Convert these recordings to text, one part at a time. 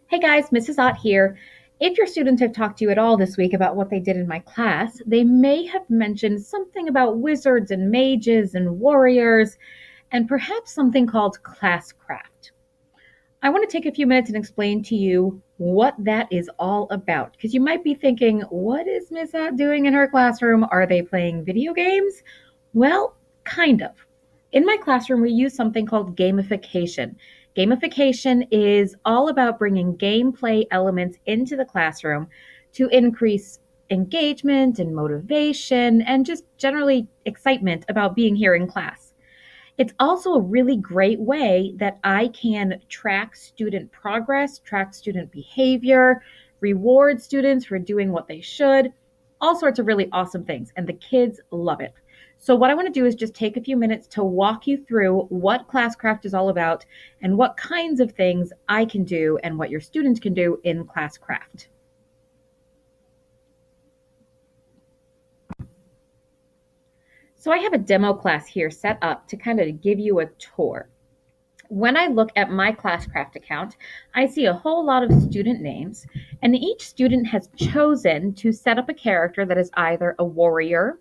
Hey guys, Mrs. Ott here. If your students have talked to you at all this week about what they did in my class, they may have mentioned something about wizards and mages and warriors, and perhaps something called Classcraft. I want to take a few minutes and explain to you what that is all about, because you might be thinking, what is Miss Ott doing in her classroom? Are they playing video games? Well, kind of. In my classroom, we use something called gamification. Gamification is all about bringing gameplay elements into the classroom to increase engagement and motivation and just generally excitement about being here in class. It's also a really great way that I can track student progress, track student behavior, reward students for doing what they should, all sorts of really awesome things. And the kids love it. So, what I want to do is just take a few minutes to walk you through what Classcraft is all about and what kinds of things I can do and what your students can do in Classcraft. So, I have a demo class here set up to kind of give you a tour. When I look at my Classcraft account, I see a whole lot of student names, and each student has chosen to set up a character that is either a warrior,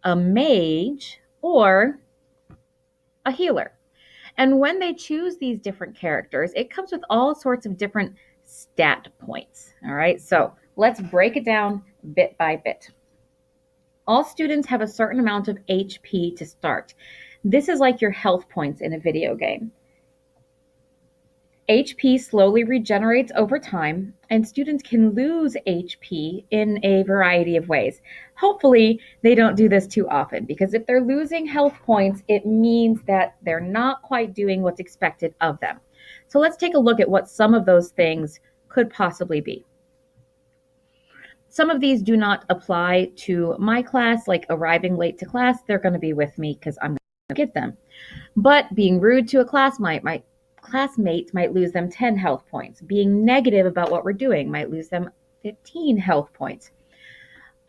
a mage, or a healer. And when they choose these different characters, it comes with all sorts of different stat points. All right, so let's break it down bit by bit. All students have a certain amount of HP to start. This is like your health points in a video game. HP slowly regenerates over time, and students can lose HP in a variety of ways. Hopefully, they don't do this too often, because if they're losing health points, it means that they're not quite doing what's expected of them. So let's take a look at what some of those things could possibly be. Some of these do not apply to my class, like arriving late to class. They're going to be with me because I'm going to get them. But being rude to a classmate might lose them 10 health points. Being negative about what we're doing might lose them 15 health points.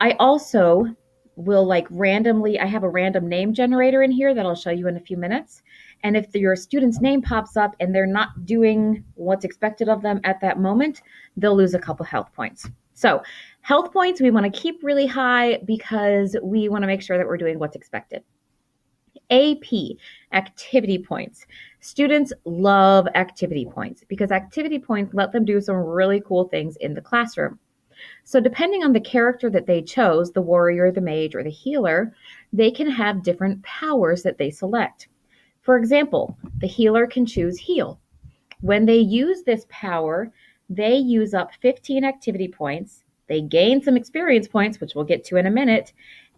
I also will I have a random name generator in here that I'll show you in a few minutes. And if your student's name pops up and they're not doing what's expected of them at that moment, they'll lose a couple health points. So health points we want to keep really high because we want to make sure that we're doing what's expected. AP, activity points. Students love activity points because activity points let them do some really cool things in the classroom. So depending on the character that they chose, the warrior, the mage, or the healer, they can have different powers that they select. For example, the healer can choose heal. When they use this power, they use up 15 activity points. They gain some experience points, which we'll get to in a minute,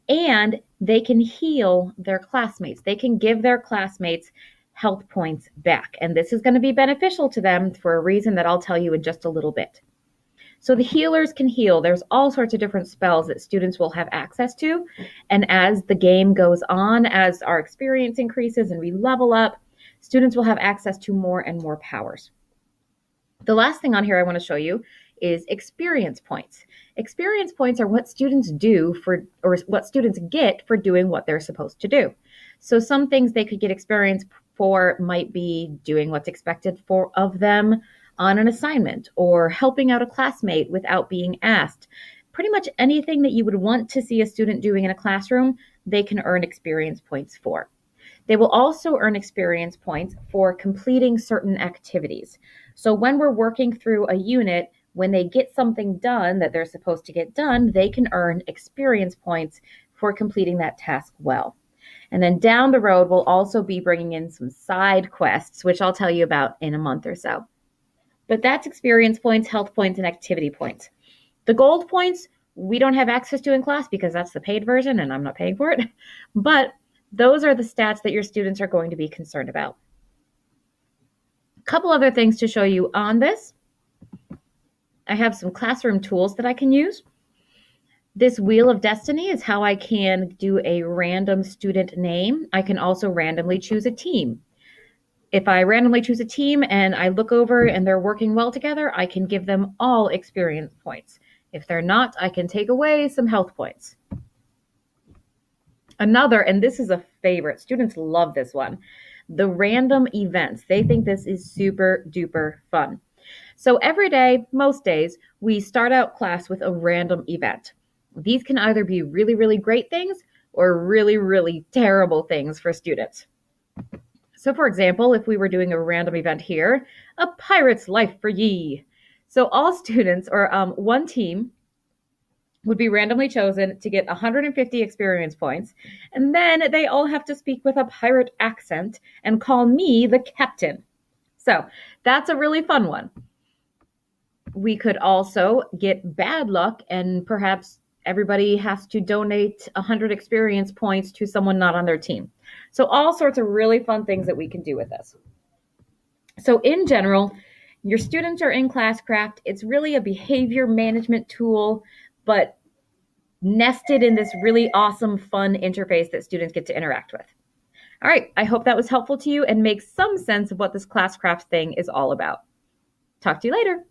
and they can heal their classmates. They can give their classmates health points back. And this is going to be beneficial to them for a reason that I'll tell you in just a little bit. So the healers can heal. There's all sorts of different spells that students will have access to. And as the game goes on, as our experience increases and we level up, students will have access to more and more powers. The last thing on here I want to show you is experience points. Experience points are what students do or what students get for doing what they're supposed to do. So some things they could get experience for might be doing what's expected of them on an assignment or helping out a classmate without being asked. Pretty much anything that you would want to see a student doing in a classroom, they can earn experience points for. They will also earn experience points for completing certain activities. So when we're working through a unit, when they get something done that they're supposed to get done, they can earn experience points for completing that task well. And then down the road, we'll also be bringing in some side quests, which I'll tell you about in a month or so. But that's experience points, health points, and activity points. The gold points, we don't have access to in class because that's the paid version and I'm not paying for it. But those are the stats that your students are going to be concerned about. A couple other things to show you on this. I have some classroom tools that I can use. This Wheel of Destiny is how I can do a random student name. I can also randomly choose a team. If I randomly choose a team and I look over and they're working well together, I can give them all experience points. If they're not, I can take away some health points. Another, and this is a favorite, students love this one, the random events. They think this is super duper fun. So every day, most days, we start out class with a random event. These can either be really, really great things or really, really terrible things for students. So, for example, if we were doing a random event here, a pirate's life for ye. So, all students or one team would be randomly chosen to get 150 experience points, and then they all have to speak with a pirate accent and call me the captain. So, that's a really fun one. We could also get bad luck and perhaps everybody has to donate 100 experience points to someone not on their team. So all sorts of really fun things that we can do with this. So in general, your students are in Classcraft. It's really a behavior management tool, but nested in this really awesome, fun interface that students get to interact with. All right, I hope that was helpful to you and makes some sense of what this Classcraft thing is all about. Talk to you later.